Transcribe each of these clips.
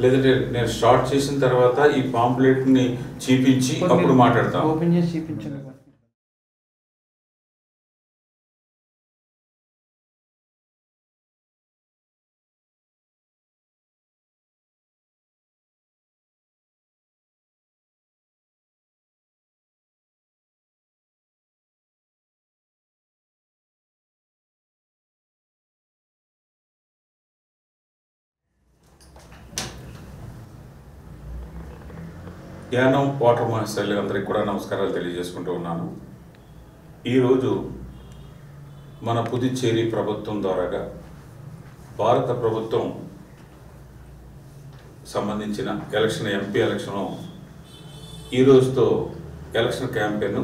లేదంటే నేను స్టార్ట్ చేసిన తర్వాత ఈ పాంప్లెట్ని చూపించి అప్పుడు మాట్లాడతాను. ఓపెన్ చేసి చూపించండి. యానం వాటర్ మహాశైలు అందరికీ కూడా నమస్కారాలు తెలియజేసుకుంటూ ఉన్నాను. ఈరోజు మన పుదుచ్చేరి ప్రభుత్వం ద్వారాగా భారత ప్రభుత్వం సంబంధించిన ఎలక్షన్ ఎంపీ ఎలక్షన్ ఈ రోజుతో ఎలక్షన్ క్యాంపెయిన్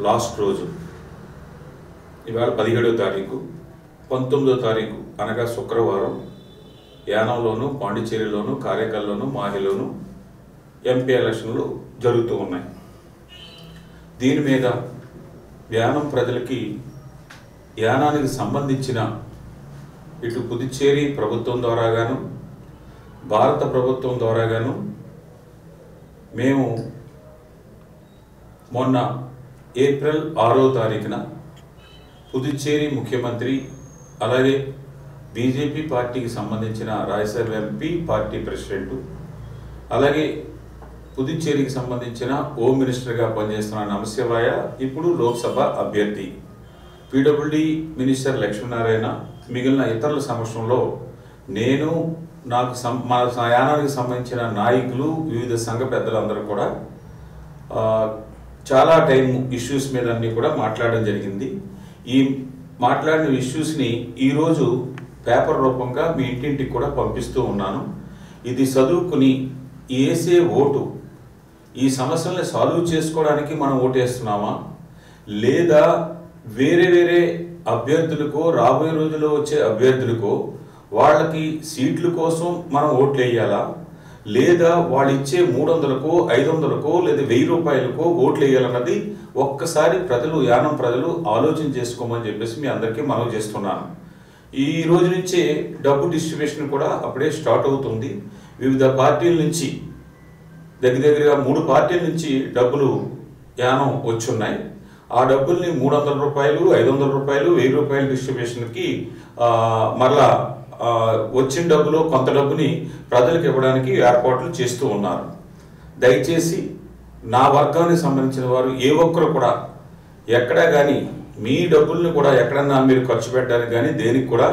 లాస్ట్ రోజు. ఇవాళ 17వ తారీఖు, 19వ తారీఖు అనగా శుక్రవారం యానంలోను, పాండిచ్చేరిలోను, కారైకల్లోను, మాహిలోను ఎంపీ ఎలక్షన్లు జరుగుతూ ఉన్నాయి. దీని మీద యానం ప్రజలకి యానానికి సంబంధించిన ఇటు పుదుచ్చేరి ప్రభుత్వం ద్వారాగాను, భారత ప్రభుత్వం ద్వారాగాను మేము మొన్న ఏప్రిల్ 6వ తారీఖున పుదుచ్చేరి ముఖ్యమంత్రి అలాగే బీజేపీ పార్టీకి సంబంధించిన రాజ్యసభ ఎంపీ పార్టీ ప్రెసిడెంట్ అలాగే పుదుచ్చేరికి సంబంధించిన హోమ్ మినిస్టర్గా పనిచేస్తున్న నమశివాయ ఇప్పుడు లోక్సభ అభ్యర్థి, పీడబ్ల్యూడీ మినిస్టర్ లక్ష్మీనారాయణ, మిగిలిన ఇతరుల సమక్షంలో నేను మన యానానికి సంబంధించిన నాయకులు, వివిధ సంఘ పెద్దలందరూ కూడా చాలా టైం ఇష్యూస్ మీద అన్నీ కూడా మాట్లాడడం జరిగింది. ఈ మాట్లాడిన ఇష్యూస్ని ఈరోజు పేపర్ రూపంగా మీ ఇంటింటికి కూడా పంపిస్తూ ఉన్నాను. ఇది చదువుకుని వేసే ఓటు ఈ సమస్యల్ని సాల్వ్ చేసుకోవడానికి మనం ఓటేస్తున్నామా, లేదా వేరే వేరే అభ్యర్థులకో, రాబోయే రోజుల్లో వచ్చే అభ్యర్థులకో వాళ్ళకి సీట్ల కోసం మనం ఓట్లు వేయాలా, లేదా వాళ్ళు ఇచ్చే 300కో 500కో లేదా 1000 రూపాయలకో ఓట్లు వేయాలన్నది ఒక్కసారి ప్రజలు, యానం ప్రజలు ఆలోచన చేసుకోమని చెప్పేసి మీ అందరికీ మనవి చేస్తున్నాను. ఈ రోజు నుంచే డబ్బు డిస్ట్రిబ్యూషన్ కూడా అప్పుడే స్టార్ట్ అవుతుంది. వివిధ పార్టీల నుంచి దగ్గరగా 3 పార్టీల నుంచి డబ్బులు యానం వచ్చున్నాయి. ఆ డబ్బుల్ని 300 రూపాయలు, 500 రూపాయలు, 1000 రూపాయల డిస్ట్రిబ్యూషన్కి మరలా వచ్చిన డబ్బులో కొంత డబ్బుని ప్రజలకు ఇవ్వడానికి ఏర్పాట్లు చేస్తూ ఉన్నారు. దయచేసి నా వర్గానికి సంబంధించిన వారు ఏ ఒక్కరు కూడా ఎక్కడా కానీ మీ డబ్బుల్ని కూడా ఎక్కడన్నా మీరు ఖర్చు పెట్టడానికి కానీ దేనికి కూడా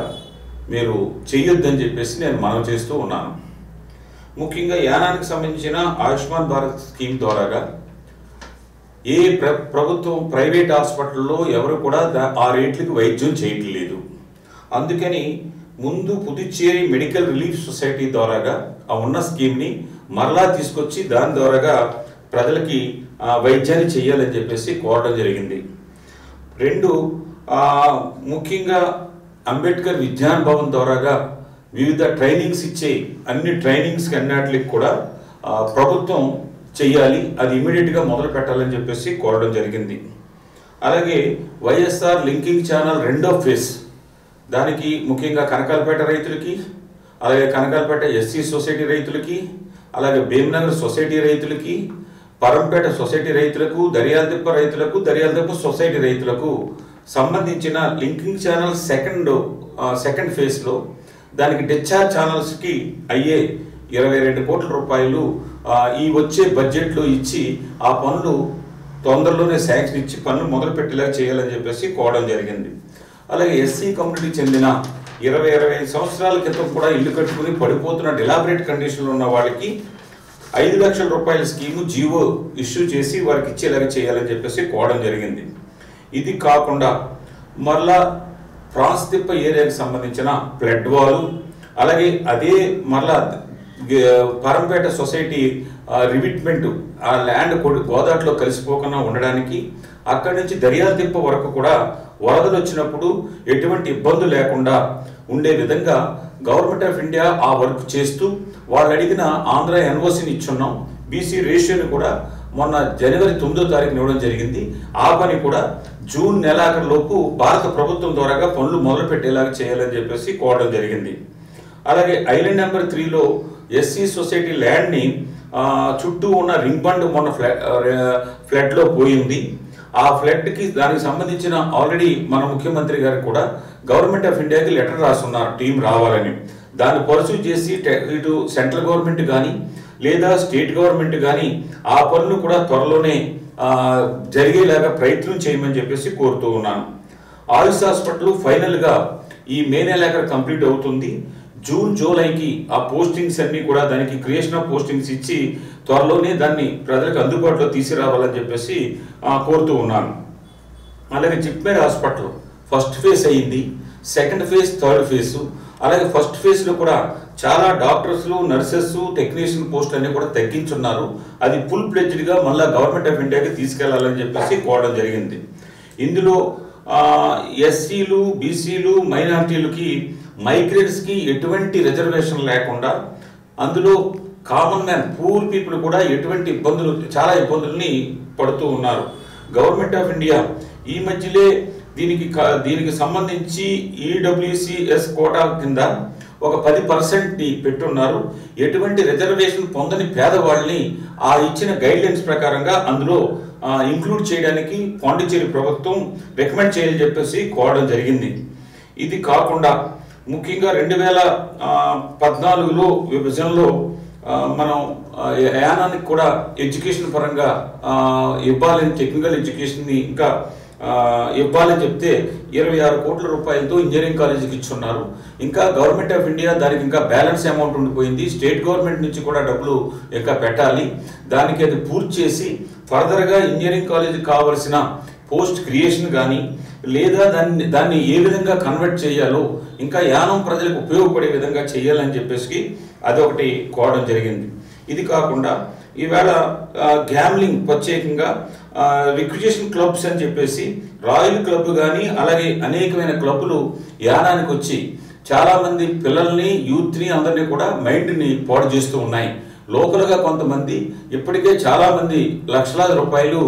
మీరు చెయ్యొద్దని చెప్పేసి నేను మనవి చేస్తూ ఉన్నాను. ముఖ్యంగా యానానికి సంబంధించిన ఆయుష్మాన్ భారత్ స్కీమ్ ద్వారాగా ఏ ప్రభుత్వం ప్రైవేట్ హాస్పిటల్లో ఎవరు కూడా ఆ రేట్లకి వైద్యం చేయట్లేదు. అందుకని ముందు పుదుచ్చేరి మెడికల్ రిలీఫ్ సొసైటీ ద్వారాగా ఆ ఉన్న స్కీమ్ని మరలా తీసుకొచ్చి దాని ద్వారాగా ప్రజలకి వైద్యాన్ని చేయాలని చెప్పేసి కోరడం జరిగింది. 2 ముఖ్యంగా అంబేద్కర్ విజ్ఞాన్ భవన్ ద్వారాగా వివిధ ట్రైనింగ్స్ ఇచ్చే అన్ని ట్రైనింగ్స్కి అన్నిటికి కూడా ప్రభుత్వం చెయ్యాలి, అది ఇమీడియట్గా మొదలు పెట్టాలని చెప్పేసి కోరడం జరిగింది. అలాగే వైఎస్ఆర్ లింకింగ్ ఛానల్ 2వ ఫేజ్ దానికి ముఖ్యంగా కనకాలపేట రైతులకి, అలాగే కనకాలపేట ఎస్సీ సొసైటీ రైతులకి, అలాగే భీమనగర్ సొసైటీ రైతులకి, పరంపేట సొసైటీ రైతులకు, దర్యాలదిప్ప రైతులకు, దర్యాలదిప్ప సొసైటీ రైతులకు సంబంధించిన లింకింగ్ ఛానల్ సెకండ్ ఫేజ్లో దానికి డిశ్చార్జ్ ఛానల్స్కి అయ్యే 22 కోట్ల రూపాయలు ఈ వచ్చే బడ్జెట్లో ఇచ్చి ఆ పనులు తొందరలోనే శాంక్షన్ ఇచ్చి పనులు మొదలు పెట్టేలా చేయాలని చెప్పేసి కోరడం జరిగింది. అలాగే ఎస్సీ కమ్యూనిటీకి చెందిన 20-25 సంవత్సరాల క్రితం కూడా ఇల్లు కట్టుకుని పడిపోతున్న డిలాబరేట్ కండిషన్లో ఉన్న వాళ్ళకి 5 లక్షల రూపాయల స్కీము జీవో ఇష్యూ చేసి వారికి ఇచ్చేలాగా చేయాలని చెప్పేసి కోరడం జరిగింది. ఇది కాకుండా మరలా ప్రాంస్తిప్ప ఏరియాకి సంబంధించిన ఫ్లడ్ వాల్, అలాగే అదే మరలా పరంపేట సొసైటీ రివిట్మెంట్ ఆ ల్యాండ్ గోదాట్లో కలిసిపోకుండా ఉండడానికి అక్కడి నుంచి దర్యాలదిప్ప వరకు కూడా వరదలు వచ్చినప్పుడు ఎటువంటి ఇబ్బంది లేకుండా ఉండే విధంగా గవర్నమెంట్ ఆఫ్ ఇండియా ఆ వర్క్ చేస్తూ వాళ్ళు అడిగిన ఆంధ్ర ఎన్ఓసిని ఇచ్చున్నాం. బీసీ రేషియోని కూడా మొన్న జనవరి 9వ తారీఖున ఇవ్వడం జరిగింది. ఆ పని కూడా జూన్ నెలాఖరులోపు భారత ప్రభుత్వం ద్వారాగా పనులు మొదలు పెట్టేలాగా చేయాలని చెప్పేసి కోరడం జరిగింది. అలాగే ఐలాండ్ నెంబర్ 3లో ఎస్సీ సొసైటీ ల్యాండ్ని చుట్టూ ఉన్న రింగ్ బండ్ మొన్న ఫ్లడ్లో పోయింది. ఆ ఫ్లడ్కి దానికి సంబంధించిన ఆల్రెడీ మన ముఖ్యమంత్రి గారు కూడా గవర్నమెంట్ ఆఫ్ ఇండియాకి లెటర్ రాస్తున్నారు టీం రావాలని. దాన్ని పర్సూ చేసి ఇటు సెంట్రల్ గవర్నమెంట్ కానీ లేదా స్టేట్ గవర్నమెంట్ కానీ ఆ పనులు కూడా త్వరలోనే జరిగేలాగా ప్రయత్నం చేయమని చెప్పేసి కోరుతూ ఉన్నాను. ఆయుష్ హాస్పిటల్ ఫైనల్గా ఈ మే నెలాఖరు కంప్లీట్ అవుతుంది. జూన్ జూలైకి ఆ పోస్టింగ్స్ అన్ని కూడా దానికి క్రియేషన్ ఆఫ్ పోస్టింగ్స్ ఇచ్చి త్వరలోనే దాన్ని ప్రజలకు అందుబాటులో తీసుకురావాలని చెప్పేసి కోరుతూ ఉన్నాను. అలాగే జిప్మేర్ హాస్పిటల్ ఫస్ట్ ఫేజ్ అయ్యింది, సెకండ్ ఫేజ్, థర్డ్ ఫేజ్. అలాగే ఫస్ట్ ఫేజ్లో కూడా చాలా డాక్టర్స్లు, నర్సెస్, టెక్నీషియన్ పోస్టులు అన్నీ కూడా తగ్గించున్నారు. అది ఫుల్ ప్లెడ్జ్డ్గా మళ్ళీ గవర్నమెంట్ ఆఫ్ ఇండియాకి తీసుకెళ్లాలని చెప్పేసి కోరడం జరిగింది. ఇందులో ఎస్సీలు, బీసీలు, మైనారిటీలకి, మైగ్రెంట్స్కి ఎటువంటి రిజర్వేషన్ లేకుండా అందులో కామన్ మ్యాన్, పూర్ పీపుల్ కూడా ఎటువంటి చాలా ఇబ్బందుల్ని పడుతూ ఉన్నారు. గవర్నమెంట్ ఆఫ్ ఇండియా ఈ మధ్యలో దీనికి సంబంధించి ఈడబ్ల్యూసిఎస్ కోటా కింద ఒక 10%ని పెట్టున్నారు. ఎటువంటి రిజర్వేషన్ పొందని పేదవాళ్ళని ఆ ఇచ్చిన గైడ్లైన్స్ ప్రకారంగా అందులో ఇంక్లూడ్ చేయడానికి పాండిచ్చేరి ప్రభుత్వం రికమెండ్ చేయాలని చెప్పేసి కోరడం జరిగింది. ఇది కాకుండా ముఖ్యంగా 2014లో విభజనలో మనం యానానికి కూడా ఎడ్యుకేషన్ పరంగా ఇవ్వాలని, టెక్నికల్ ఎడ్యుకేషన్ని ఇంకా ఇవ్వాలని చెప్తే 26 కోట్ల రూపాయలతో ఇంజనీరింగ్ కాలేజీకి ఇచ్చున్నారు. ఇంకా గవర్నమెంట్ ఆఫ్ ఇండియా దానికి ఇంకా బ్యాలెన్స్ అమౌంట్ ఉండిపోయింది. స్టేట్ గవర్నమెంట్ నుంచి కూడా డబ్బులు ఇంకా పెట్టాలి. దానికి అది పూర్తి చేసి ఫర్దర్గా ఇంజనీరింగ్ కాలేజీకి కావాల్సిన పోస్ట్ క్రియేషన్ కానీ లేదా దాన్ని ఏ విధంగా కన్వర్ట్ చేయాలో ఇంకా యానం ప్రజలకు ఉపయోగపడే విధంగా చేయాలని చెప్పేసి అదొకటి కోరడం జరిగింది. ఇది కాకుండా ఈవేళ గ్యామ్లింగ్ ప్రత్యేకంగా రిక్రియేషన్ క్లబ్స్ అని చెప్పేసి రాయల్ క్లబ్ కానీ అలాగే అనేకమైన క్లబ్బులు యానానికి వచ్చి చాలామంది పిల్లల్ని, యూత్ని, అందరినీ కూడా మైండ్ని పాడు చేస్తూ ఉన్నాయి. లోకల్గా కొంతమంది ఇప్పటికే చాలామంది లక్షలాది రూపాయలు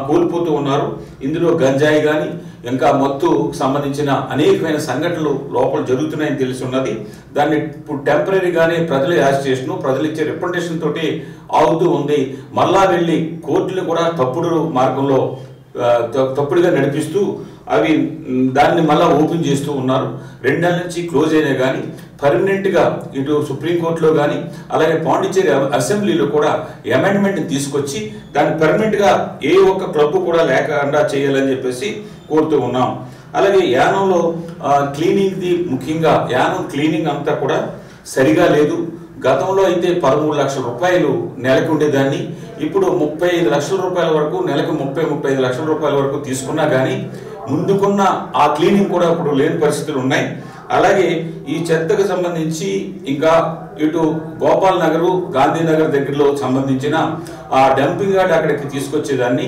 కోల్పోతూ ఉన్నారు. ఇందులో గంజాయి కానీ ఇంకా మత్తు సంబంధించిన అనేకమైన సంఘటనలు లోపల జరుగుతున్నాయని తెలిసి ఉన్నది. దాన్ని ఇప్పుడు టెంపరీగానే ప్రజల యాజిటేషను, ప్రజలు ఇచ్చే రిప్రజెంటేషన్ తోటి ఆగుతూ ఉంది. మళ్ళా వెళ్ళి కోర్టులు కూడా తప్పుడు మార్గంలో తప్పుడుగా నడిపిస్తూ అవి దాన్ని మళ్ళీ ఓపెన్ చేస్తూ ఉన్నారు. 2 నెలల నుంచి క్లోజ్ అయినా కానీ పర్మనెంట్గా ఇటు సుప్రీంకోర్టులో కానీ అలాగే పాండిచ్చేరి అసెంబ్లీలో కూడా అమెండ్మెంట్ని తీసుకొచ్చి దాన్ని పర్మనెంట్గా ఏ ఒక్క క్లబ్ కూడా లేకుండా చేయాలని చెప్పేసి కోరుతూ ఉన్నాం. అలాగే యానంలో క్లీనింగ్ది, ముఖ్యంగా యానం క్లీనింగ్ అంతా కూడా సరిగా లేదు. గతంలో అయితే 13 లక్షల రూపాయలు నెలకు ఉండేదాన్ని, ఇప్పుడు 35 లక్షల రూపాయల వరకు, నెలకు 35 లక్షల రూపాయల వరకు తీసుకున్నా కానీ ముందుకున్న ఆ క్లీనింగ్ కూడా ఇప్పుడు లేని పరిస్థితులు ఉన్నాయి. అలాగే ఈ చెత్తకు సంబంధించి ఇంకా ఇటు గోపాల్ నగరు, గాంధీనగర్ దగ్గరలో సంబంధించిన ఆ డంపింగ్ యార్డ్ అక్కడికి తీసుకొచ్చేదాన్ని,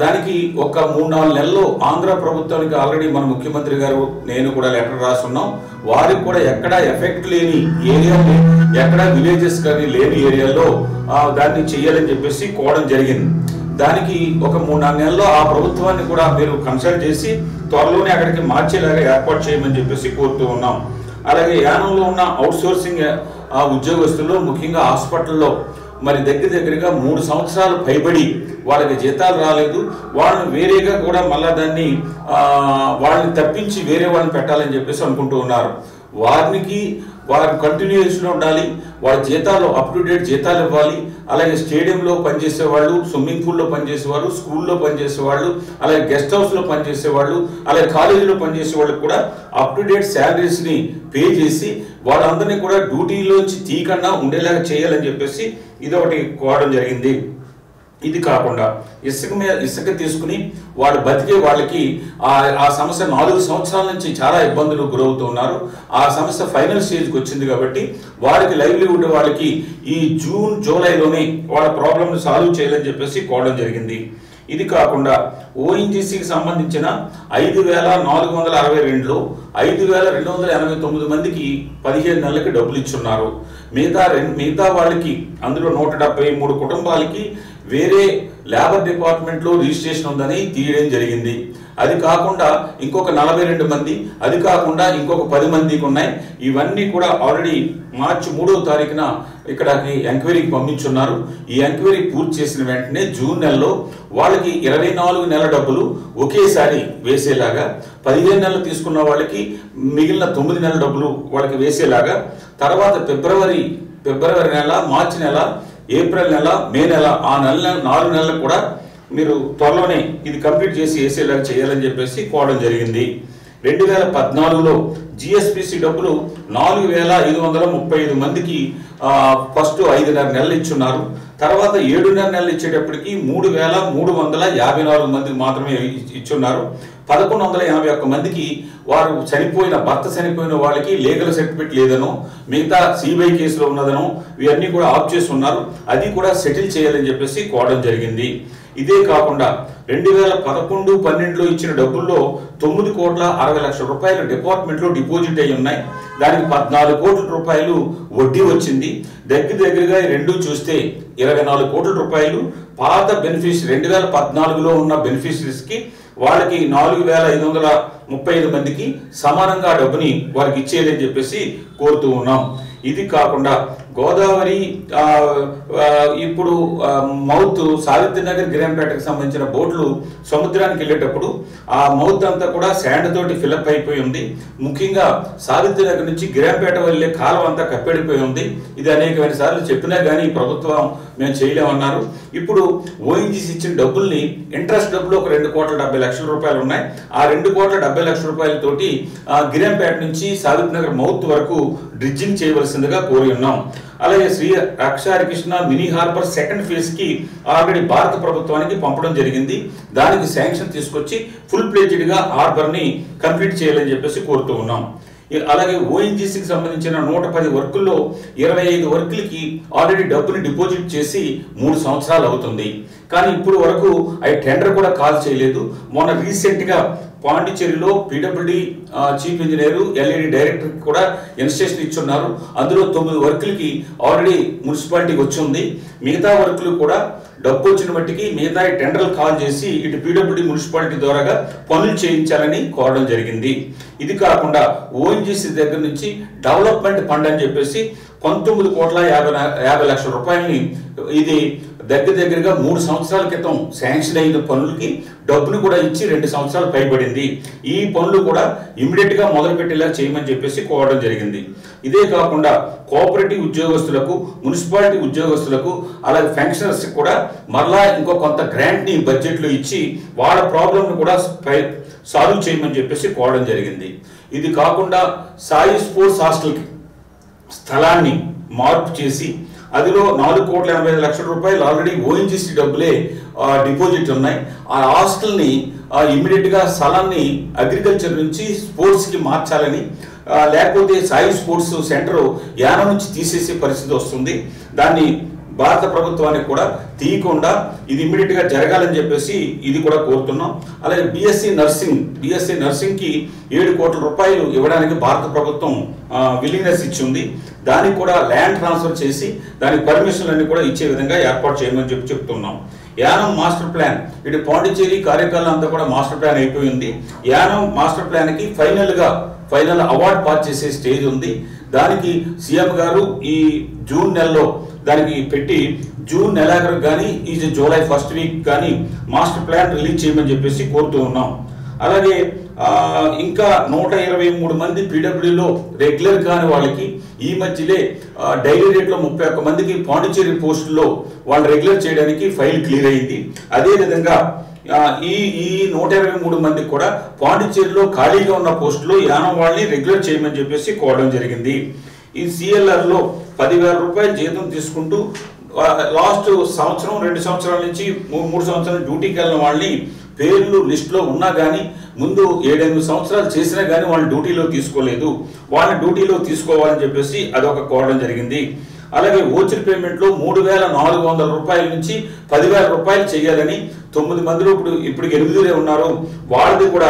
దానికి ఒక 3-4 నెలల్లో ఆంధ్ర ప్రభుత్వానికి ఆల్రెడీ మన ముఖ్యమంత్రి గారు నేను కూడా లెటర్ రాస్తున్నాం. వారికి కూడా ఎక్కడా ఎఫెక్ట్ లేని ఏరియాలో, ఎక్కడా విలేజెస్ కానీ లేని ఏరియాలో దాన్ని చేయాలని చెప్పేసి కోవడం జరిగింది. దానికి ఒక 3-4 నెలల్లో ఆ ప్రభుత్వాన్ని కూడా మీరు కన్సల్ట్ చేసి త్వరలోనే అక్కడికి మార్చేలాగా ఏర్పాటు చేయమని చెప్పేసి కోరుతూ ఉన్నాం. అలాగే యానంలో ఉన్న అవుట్సోర్సింగ్ ఉద్యోగస్తులు, ముఖ్యంగా హాస్పిటల్లో మరి దగ్గరగా 3 సంవత్సరాలు పైబడి వాళ్ళకి జీతాలు రాలేదు. వాళ్ళని వేరేగా కూడా మళ్ళా వాళ్ళని తప్పించి వేరే వాళ్ళని పెట్టాలని చెప్పేసి అనుకుంటూ ఉన్నారు. వారికి కంటిన్యూషన్ ఉండాలి, వాళ్ళ జీతాలు అప్ టు డేట్ జీతాలు ఇవ్వాలి. అలాగే స్టేడియంలో పనిచేసేవాళ్ళు, స్విమ్మింగ్ పూల్లో పనిచేసేవాళ్ళు, స్కూల్లో పనిచేసేవాళ్ళు, అలాగే గెస్ట్ హౌస్లో పనిచేసేవాళ్ళు, అలాగే కాలేజీలో పనిచేసే వాళ్ళకి కూడా అప్ టు డేట్ శాలరీస్ని పే చేసి వాళ్ళందరినీ కూడా డ్యూటీలోంచి తీయకుండా ఉండేలాగా చేయాలని చెప్పేసి ఇదొకటి కోరడం జరిగింది. ఇది కాకుండా ఇసుక తీసుకుని వాళ్ళు బతికే వాళ్ళకి ఆ సమస్య 4 సంవత్సరాల నుంచి చాలా ఇబ్బందులు గురవుతూ ఉన్నారు. ఆ సమస్య ఫైనల్ స్టేజ్కి వచ్చింది కాబట్టి వారికి లైవ్లీహుడ్ వాళ్ళకి ఈ జూన్ జూలైలోనే వాళ్ళ ప్రాబ్లమ్ని సాల్వ్ చేయాలని చెప్పేసి కోరడం జరిగింది. ఇది కాకుండా ఓఎన్జీసీకి సంబంధించిన 5,462లో 5,289 మందికి 15 నెలలకి డబ్బులు ఇచ్చున్నారు. మిగతా వాళ్ళకి అందులో 173 కుటుంబాలకి వేరే లేబర్ డిపార్ట్మెంట్లో రిజిస్ట్రేషన్ ఉందని తీయడం జరిగింది. అది కాకుండా ఇంకొక 42 మంది, అది కాకుండా ఇంకొక 10 మందికి ఉన్నాయి. ఇవన్నీ కూడా ఆల్రెడీ మార్చి 3వ తారీఖున ఇక్కడికి ఎంక్వైరీకి పంపించున్నారు. ఈ ఎంక్వైరీ పూర్తి చేసిన వెంటనే జూన్ నెలలో వాళ్ళకి 24 నెలల డబ్బులు ఒకేసారి వేసేలాగా, 15 నెలలు తీసుకున్న వాళ్ళకి మిగిలిన 9 నెలల డబ్బులు వాళ్ళకి వేసేలాగా, తర్వాత ఫిబ్రవరి నెల, మార్చి నెల, ఏప్రిల్ నెల, మే నెల, ఆ 4 నెలలు కూడా మీరు త్వరలోనే ఇది కంప్లీట్ చేసి వేసేలాగా చేయాలని చెప్పేసి కోవడం జరిగింది. 2014లో జిఎస్పిసి డబ్బులు 4535 మందికి ఫస్ట్ 5.5 నెలలు ఇచ్చున్నారు. తర్వాత 7.5 నెలలు ఇచ్చేటప్పటికి 3354 మందికి మాత్రమే ఇచ్చున్నారు. 1181 మందికి వారు భర్త చనిపోయిన వాళ్ళకి లీగల్ సర్టిఫికేట్ లేదనో, మిగతా సిబిఐ కేసులో ఉన్నదనో ఇవన్నీ కూడా ఆఫ్ చేసి ఉన్నారు. అది కూడా సెటిల్ చేయాలని చెప్పేసి కోవడం జరిగింది. ఇదే కాకుండా 2011-12లో ఇచ్చిన డబ్బుల్లో 9,60,00,000 రూపాయలు డిపార్ట్మెంట్లో డిపాజిట్ అయి ఉన్నాయి. దానికి 14 కోట్ల రూపాయలు వడ్డీ వచ్చింది. దగ్గరగా ఈ రెండు చూస్తే 24 కోట్ల రూపాయలు పాత బెనిఫిషరీ 2014లో ఉన్న బెనిఫిషరీస్కి వాళ్ళకి 4,535 మందికి సమానంగా డబ్బుని వారికి ఇచ్చేయాలని చెప్పేసి కోరుతూ ఉన్నాం. ఇది కాకుండా గోదావరి ఇప్పుడు మౌత్ సావిత్రి నగర్ గిరంపేటకు సంబంధించిన బోట్లు సముద్రానికి వెళ్ళేటప్పుడు ఆ మౌత్ అంతా కూడా శాండ్ తోటి ఫిలప్ అయిపోయి ఉంది. ముఖ్యంగా సావిత్రి నగర్ నుంచి గిరంపేట వెళ్ళే కాలం అంతా కప్పెడిపోయి ఉంది. ఇది అనేకమైన సార్లు చెప్పినా కానీ ప్రభుత్వం మేము చేయలేమన్నారు. ఇప్పుడు ఓఎన్జీసీ ఇచ్చిన డబ్బుల్ని ఇంట్రెస్ట్ డబ్బులు ఒక 2,70,00,000 రూపాయలు ఉన్నాయి. ఆ 2,70,00,000 రూపాయలతోటి గిరంపేట నుంచి సావిత్రి నగర్ మౌత్ వరకు డ్రిడ్జింగ్ చేయవలసిందిగా కోరి ఉన్నాం. అలాగే Shri Aksharakrishna mini harbour second phase కి ఆల్రెడీ భారత ప్రభుత్వానికి పంపడం జరిగింది. దానికి శాంక్షన్ తీసుకొచ్చి ఫుల్ ప్లేజ్డ్ గా హార్బర్ ని కంప్లీట్ చేయాలని చెప్పేసి కోరుతూ ఉన్నాం. అలాగే ఓఎన్జీసీకి సంబంధించిన 110 వర్కుల్లో 25 వర్కులకి ఆల్రెడీ డబ్బుని డిపాజిట్ చేసి 3 సంవత్సరాలు అవుతుంది. కానీ ఇప్పుడు వరకు అవి టెండర్ కూడా కాల్ చేయలేదు. మొన్న రీసెంట్ గా పాండిచేరిలో PWD chief engineer LED director కూడా ఇన్స్ట్రక్షన్ ఇచ్చున్నారు. అందులో 9 వర్కులకి ఆల్రెడీ మున్సిపాలిటీకి వచ్చింది. మిగతా వర్కులు కూడా డబ్బు వచ్చిన బట్టికి మిగతా టెండర్లు కాల్ చేసి ఇటు పీడబ్ల్యూడీ మున్సిపాలిటీ ద్వారాగా పనులు చేయించాలని కోరడం జరిగింది. ఇది కాకుండా ఓఎన్జీసీ దగ్గర నుంచి డెవలప్మెంట్ ఫండ్ అని చెప్పేసి 19,50,00,000 రూపాయలని ఇది దగ్గరగా 3 సంవత్సరాల క్రితం శాంక్షన్ అయిన పనులకి డబ్బును కూడా ఇచ్చి 2 సంవత్సరాలు పైబడింది. ఈ పనులు కూడా ఇమ్మీడియట్ గా మొదలు పెట్టేలా చేయమని చెప్పేసి కోరడం జరిగింది. ఇదే కాకుండా కోఆపరేటివ్ ఉద్యోగస్తులకు, మున్సిపాలిటీ ఉద్యోగస్తులకు, అలాగే పెన్షనర్స్ కూడా మరలా ఇంకో కొంత గ్రాంట్ ని బడ్జెట్ లో ఇచ్చి వాళ్ళ ప్రాబ్లం కూడా సాల్వ్ చేయమని చెప్పేసి కోరడం జరిగింది. ఇది కాకుండా సాయి స్పోర్ట్స్ హాస్టల్ స్థలాన్ని మార్పు చేసి అదిలో 4,80,00,000 రూపాయలు ఆల్రెడీ ఓఎన్జీసీ డబ్బులే డిపాజిట్ ఉన్నాయి. ఆ హాస్టల్ని ఇమ్మీడియట్ గా స్థలాన్ని అగ్రికల్చర్ నుంచి స్పోర్ట్స్ కి మార్చాలని, లేకపోతే సాయి స్పోర్ట్స్ సెంటర్ యానం నుంచి తీసేసే పరిస్థితి వస్తుంది. దాన్ని భారత ప్రభుత్వానికి కూడా తీయకుండా ఇది ఇమ్మీడియట్ గా జరగాలని చెప్పేసి ఇది కూడా కోరుతున్నాం. అలాగే బిఎస్సి నర్సింగ్ కి 7 కోట్ల రూపాయలు ఇవ్వడానికి భారత ప్రభుత్వం విల్లింగ్నెస్ ఇచ్చింది. దానికి కూడా ల్యాండ్ ట్రాన్స్ఫర్ చేసి దానికి పర్మిషన్లన్నీ కూడా ఇచ్చే విధంగా ఏర్పాటు చేయమని చెప్తున్నాం. యానం మాస్టర్ ప్లాన్ ఇటు పాండిచేరి కార్యకాలం అంతా కూడా మాస్టర్ ప్లాన్ అయిపోయింది. యానం మాస్టర్ ప్లాన్ కి ఫైనల్ అవార్డు పాస్ చేసే స్టేజ్ ఉంది. దానికి సీఎం గారు ఈ జూన్ నెలలో దానికి పెట్టి జూన్ నెలాఖరు కానీ ఈ జూలై ఫస్ట్ వీక్ కానీ మాస్టర్ ప్లాన్ రిలీజ్ చేయమని చెప్పేసి కోరుతూ ఉన్నాం. అలాగే ఇంకా 123 మంది పీడబ్ల్యూలో రెగ్యులర్ కాని వాళ్ళకి ఈ మధ్యలే డైలీ రేట్లో 31 మందికి పాండిచేరి పోస్టుల్లో వాళ్ళు రెగ్యులర్ చేయడానికి ఫైల్ క్లియర్ అయింది. అదేవిధంగా ఈ 123 మందికి కూడా పాండిచేరిలో ఖాళీగా ఉన్న పోస్టులో యానం వాళ్ళని రెగ్యులర్ చేయమని చెప్పేసి కోరడం జరిగింది. ఈ సిఎల్ఆర్ లో 10,000 రూపాయలు జీతం తీసుకుంటూ లాస్ట్ సంవత్సరం 2 సంవత్సరాల నుంచి 3 సంవత్సరాలు డ్యూటీకి వెళ్ళిన వాళ్ళని పేర్లు లిస్టులో ఉన్నా కానీ ముందు 7-8 సంవత్సరాలు చేసినా కానీ వాళ్ళని డ్యూటీలో తీసుకోలేదు. వాళ్ళని డ్యూటీలో తీసుకోవాలని చెప్పేసి అదొక కోరడం జరిగింది. అలాగే ఓచర్ పేమెంట్లో 3,400 రూపాయల నుంచి 10,000 రూపాయలు చేయాలని 9 మందిలో ఇప్పుడు 8 ఉన్నారు. వాళ్ళది కూడా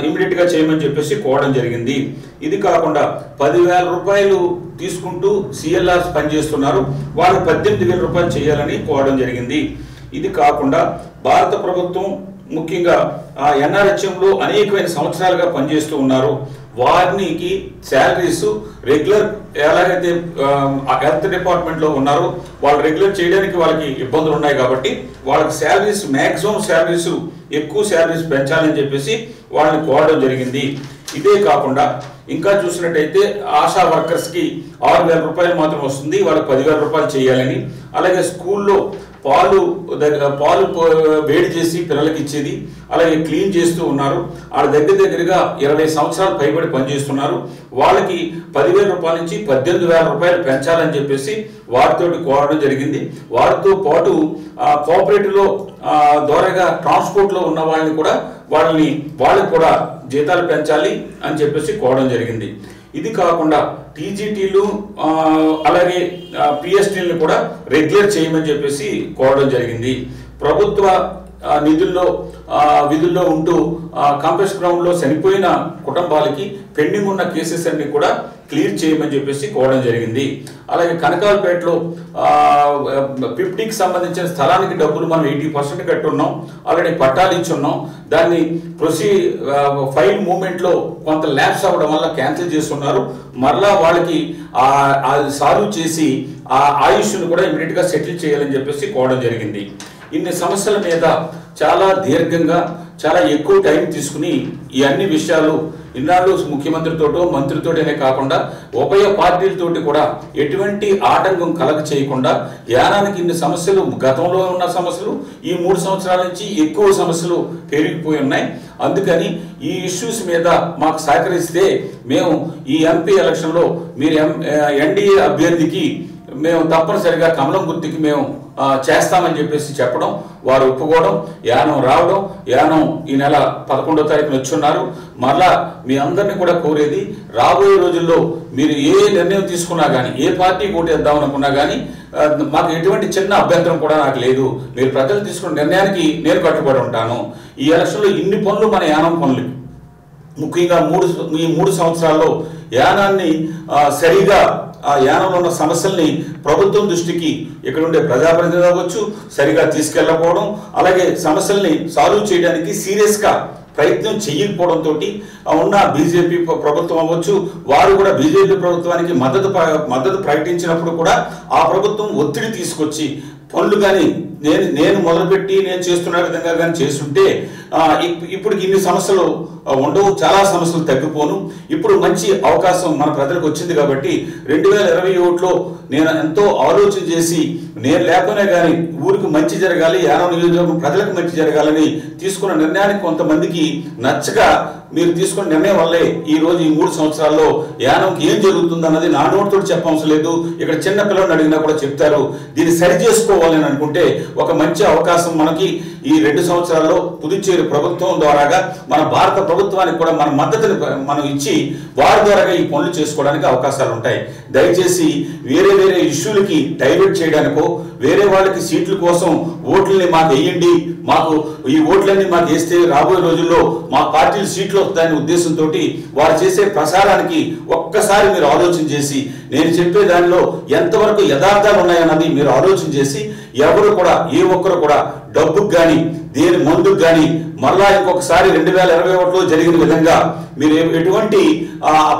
ఇమ్మీడియట్ గా చేయమని చెప్పేసి కోరడం జరిగింది. ఇది కాకుండా 10,000 రూపాయలు తీసుకుంటూ సిఎల్ఆర్ పనిచేస్తున్నారు. వాళ్ళు 18,000 రూపాయలు చేయాలని కోరడం జరిగింది. ఇది కాకుండా భారత ప్రభుత్వం ముఖ్యంగా ఎన్ఆర్హెచ్ఎంలో అనేకమైన సంవత్సరాలుగా పనిచేస్తూ ఉన్నారు. వారికి శాలరీస్ రెగ్యులర్ ఎలాగైతే హెల్త్ డిపార్ట్మెంట్లో ఉన్నారో వాళ్ళు రెగ్యులర్ చేయడానికి వాళ్ళకి ఇబ్బందులు ఉన్నాయి కాబట్టి వాళ్ళకి శాలరీస్ మ్యాక్సిమం శాలరీస్ ఎక్కువ శాలరీస్ పెంచాలని చెప్పేసి వాళ్ళని కోరడం జరిగింది. ఇదే కాకుండా ఇంకా చూసినట్టయితే ఆశా వర్కర్స్కి 6,000 రూపాయలు మాత్రం వస్తుంది, వాళ్ళకి 10,000 రూపాయలు చేయాలని. అలాగే స్కూల్లో పాలు వేడి చేసి పిల్లలకి ఇచ్చేది, అలాగే క్లీన్ చేస్తూ ఉన్నారు. వాళ్ళ దగ్గరగా 20 సంవత్సరాలు పైబడి పనిచేస్తున్నారు. వాళ్ళకి 10,000 రూపాయల నుంచి 18,000 రూపాయలు పెంచాలని చెప్పేసి వారితో కోరడం జరిగింది. వారితో పాటు కోఆపరేటివ్లో ద్వారాగా ట్రాన్స్పోర్ట్లో ఉన్న వాళ్ళని కూడా వాళ్ళకి కూడా జీతాలు పెంచాలి అని చెప్పేసి కోరడం జరిగింది. ఇది కాకుండా టీజీటీలు అలాగే పిఎస్టీలను కూడా రెగ్యులర్ చేయమని చెప్పేసి కోరడం జరిగింది. ప్రభుత్వ విధుల్లో ఉంటూ కాంప్లెక్స్ గ్రౌండ్లో చనిపోయిన కుటుంబాలకి పెండింగ్ ఉన్న కేసెస్ అన్ని కూడా క్లియర్ చేయమని చెప్పేసి కోరడం జరిగింది. అలాగే కనకాలపేటలో 50కి సంబంధించిన స్థలానికి డబ్బులు మనం 80% కట్టున్నాం, ఆల్రెడీ పట్టాలు ఇచ్చున్నాం. దాన్ని ఫైల్ మూవ్మెంట్లో కొంత ల్యాప్స్ అవ్వడం వల్ల క్యాన్సిల్ చేస్తున్నారు. మరలా వాళ్ళకి సాల్వ్ చేసి ఆ ఆయుష్ను కూడా ఇమీడియట్గా సెటిల్ చేయాలని చెప్పేసి కోరడం జరిగింది. ఇన్ని సమస్యల మీద చాలా దీర్ఘంగా చాలా ఎక్కువ టైం తీసుకుని ఈ అన్ని విషయాలు ఇన్నాళ్ళు ముఖ్యమంత్రితోటో మంత్రితోటనే కాకుండా ఉభయ పార్టీలతోటి కూడా ఎటువంటి ఆటంకం కలగ చేయకుండా యానానికి ఇన్ని సమస్యలు, గతంలో ఉన్న సమస్యలు ఈ 3 సంవత్సరాల నుంచి ఎక్కువ సమస్యలు పెరిగిపోయి ఉన్నాయి. అందుకని ఈ ఇష్యూస్ మీద మాకు సహకరిస్తే మేము ఈ ఎంపీ ఎలక్షన్లో మీరు ఎన్డీఏ అభ్యర్థికి మేము తప్పనిసరిగా కమలం గుర్తుకి మేము చేస్తామని చెప్పేసి చెప్పడం, వారు ఒప్పుకోవడం, యానం రావడం. యానం ఈ నెల 11వ తారీఖున వచ్చున్నారు. మరలా మీ అందరినీ కూడా కోరేది, రాబోయే రోజుల్లో మీరు ఏ నిర్ణయం తీసుకున్నా కానీ, ఏ పార్టీ ఓటేద్దాం అనుకున్నా కానీ మాకు ఎటువంటి చిన్న అభ్యంతరం కూడా నాకు లేదు. మీరు ప్రజలు తీసుకున్న నిర్ణయానికి నేను కట్టుబడి ఉంటాను. ఈ ఎలక్షన్లో ఇన్ని పనులు మన యానం పనులు, ముఖ్యంగా ఈ 3 సంవత్సరాల్లో యానాన్ని సరిగా ఆ యానంలో ఉన్న సమస్యల్ని ప్రభుత్వం దృష్టికి ఇక్కడ ఉండే ప్రజాప్రతినిధులు అవ్వచ్చు సరిగా తీసుకెళ్ళకపోవడం, అలాగే సమస్యల్ని సాల్వ్ చేయడానికి సీరియస్గా ప్రయత్నం చేయకపోవడంతో ఉన్న బీజేపీ ప్రభుత్వం అవ్వచ్చు, వారు కూడా బీజేపీ ప్రభుత్వానికి మద్దతు ప్రకటించినప్పుడు కూడా ఆ ప్రభుత్వం ఒత్తిడి తీసుకొచ్చి పనులు కానీ నేను మొదలుపెట్టి నేను చేస్తున్న విధంగా కానీ చేస్తుంటే ఇప్పుడు ఇన్ని సమస్యలు ఉండవు, చాలా సమస్యలు తగ్గిపోను. ఇప్పుడు మంచి అవకాశం మన ప్రజలకు వచ్చింది కాబట్టి 2021లో నేను ఎంతో ఆలోచన చేసి నేను లేకపోయినా కానీ ఊరికి మంచి జరగాలి, యానం నియోజకవర్గం ప్రజలకు మంచి జరగాలని తీసుకున్న నిర్ణయానికి కొంతమందికి నచ్చక మీరు తీసుకున్న నిర్ణయం వల్లే ఈ రోజు ఈ 3 సంవత్సరాల్లో యానంకి ఏం జరుగుతుంది అన్నది నా నోటితో చెప్పవసరం లేదు. ఇక్కడ చిన్న పిల్లల్ని అడిగినా కూడా చెప్తారు. దీన్ని సరి చేసుకోవాలని అనుకుంటే ఒక మంచి అవకాశం మనకి ఈ 2 సంవత్సరాల్లో పుదుచ్చేరి ప్రభుత్వం ద్వారాగా మన భారత ప్రభుత్వానికి కూడా మన మద్దతుని మనం ఇచ్చి వారి ద్వారాగా ఈ పనులు చేసుకోవడానికి అవకాశాలు ఉంటాయి. దయచేసి వేరే ఇష్యూలకి డైవర్ట్ చేయడానికో వేరే వాళ్ళకి సీట్ల కోసం ఓట్లని మాకు వేయండి, మాకు ఈ ఓట్లన్నీ మాకు వేస్తే రాబోయే రోజుల్లో మా పార్టీలు సీట్లు వస్తాయనే ఉద్దేశంతో వారు చేసే ప్రసారానికి ఒక్కసారి మీరు ఆలోచన చేసి నేను చెప్పే దానిలో ఎంతవరకు యథార్థాలు ఉన్నాయన్నది మీరు ఆలోచన చేసి ఎవరు కూడా ఏ ఒక్కరు కూడా డబ్బుకు కానీ దేని మందుకు కానీ మరలా ఇంకొకసారి 2021లో జరిగిన విధంగా మీరు ఎటువంటి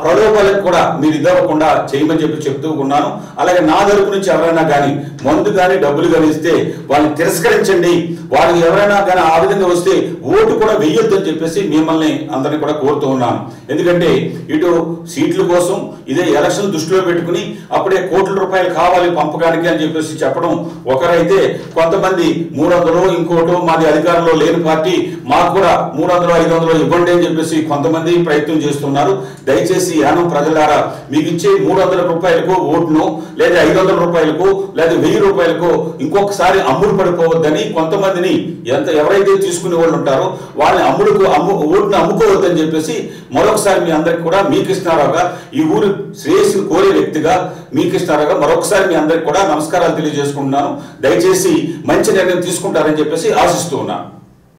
ప్రలోభాలకు కూడా మీరు ఇవ్వకుండా చేయమని చెప్తూ ఉన్నాను. అలాగే నా తరపు నుంచి ఎవరైనా కానీ మందు కానీ డబ్బులు కానీ ఇస్తే వాళ్ళని తిరస్కరించండి. వాళ్ళకి ఎవరైనా కానీ ఆ విధంగా వస్తే ఓటు కూడా వెయ్యొద్దు అని చెప్పేసి మిమ్మల్ని అందరినీ కూడా కోరుతూ ఉన్నాను. ఎందుకంటే ఇటు సీట్ల కోసం ఇదే ఎలక్షన్ దృష్టిలో పెట్టుకుని అప్పుడే కోట్ల రూపాయలు కావాలి పంపకానికి అని చెప్పేసి చెప్పడం ఒకరైతే, కొంతమంది 300 ఇంకోటో మాది అధికారంలో లేని పార్టీ మాకు కూడా 300 500 ఇవ్వండి అని చెప్పేసి కొంతమంది ప్రయత్నం చేస్తున్నారు. దయచేసి యానం ప్రజలారా మీకు ఇచ్చే 300 రూపాయలకు ఓటును లేదా 500 రూపాయలకు లేదా 1000 రూపాయలకు ఇంకొకసారి అమ్ముడు పడిపోవద్దని కొంతమందిని ఎవరైతే తీసుకునే వాళ్ళు ఉంటారో వాళ్ళని ఓటును అమ్ముకోవద్దని చెప్పేసి మరొకసారి మీ అందరికి కూడా మీ కృష్ణారావుగా ఈ ఊరు శ్రేయస్సును కోరే వ్యక్తిగా మీ కృష్ణారావుగా మరొకసారి మీ అందరికి కూడా నమస్కారాలు తెలియజేసుకుంటున్నాను. దయచేసి మంచి నిర్ణయం తీసుకుంటారని చెప్పేసి ఆశిస్తూ ఉన్నాను.